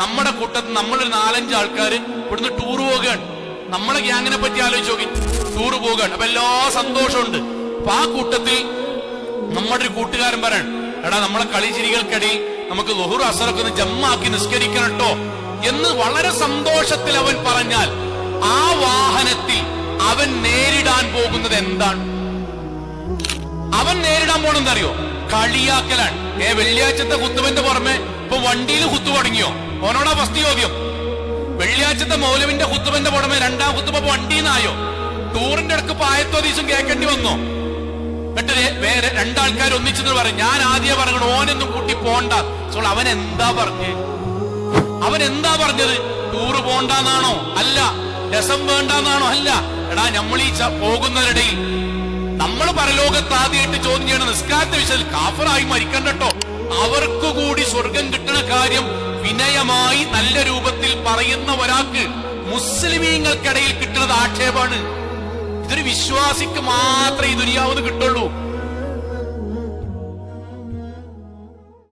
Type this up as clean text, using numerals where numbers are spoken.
നമ്മുടെ കൂട്ടത്തിൽ നമ്മളൊരു 4-5 ആൾക്കാർ ഇവിടുന്ന് ടൂർ പോവുകയാണ്. നമ്മളെ ഗ്യാങ്ങിനെ പറ്റി ആലോചിച്ച് നോക്കി. ടൂർ പോവുകയാണ്, അപ്പൊ എല്ലാ സന്തോഷമുണ്ട്. അപ്പൊ ആ കൂട്ടത്തിൽ നമ്മുടെ ഒരു കൂട്ടുകാരൻ പറയണം, എടാ നമ്മളെ കളിചിരികൾക്കിടയിൽ നമുക്ക് ളുഹുർ അസറൊക്കെ ഒന്ന് ജമ്മാക്കി നിസ്കരിക്കണം കേട്ടോ എന്ന് വളരെ സന്തോഷത്തിൽ അവൻ പറഞ്ഞാൽ ആ വാഹനത്തിൽ അവൻ നേരിടാൻ പോകുന്നത് എന്താണ്? അവൻ നേരിടാൻ പോണെന്ന് അറിയോ? കളിയാക്കലാണ്. വെള്ളിയാഴ്ചത്തെ കുത്തുബന്റെ പുറമെ ഇപ്പൊ വണ്ടിയിൽ കുത്തു തുടങ്ങിയോ? ഓനോടാ ഫസ്റ്റ് ചോദ്യം. വെള്ളിയാഴ്ചത്തെ മൗലവിന്റെ കുത്തുബന്റെ പുറമെ 2ാം കുത്തുബ വണ്ടിന്നായോ? ടൂറിന്റെ ഇടക്ക് പായത്തോദീസും കേൾക്കേണ്ടി വന്നോ? എന്നിട്ട് വേറെ 2 ആൾക്കാർ ഒന്നിച്ചെന്ന് പറയും, ഞാൻ ആദ്യം പറഞ്ഞു ഓനൊന്നും കൂട്ടി പോണ്ട. അവൻ എന്താ പറഞ്ഞത്? ടൂറ് പോണ്ടെന്നാണോ? അല്ല. രസം വേണ്ടെന്നാണോ? അല്ല. എടാ നമ്മൾ ഈ പോകുന്നവരുടെയിൽ നമ്മൾ പരലോകത്ത് ആദ്യമായിട്ട് ചോദ്യം ചെയ്യണം, നിസ്കാരത്തെ വിഷയത്തിൽ കാഫറായി മരിക്കണ്ടോ, അവർക്ക് കൂടി സ്വർഗം കിട്ടുന്ന കാര്യം വിനയമായി നല്ല രൂപത്തിൽ പറയുന്ന ഒരാൾക്ക് മുസ്ലിമീങ്ങൾക്കിടയിൽ കിട്ടുന്നത് ആക്ഷേപമാണ്. ഇതൊരു വിശ്വാസിക്ക് മാത്രമേ ഈ ദുനിയാവെന്ന് കിട്ടുള്ളൂ.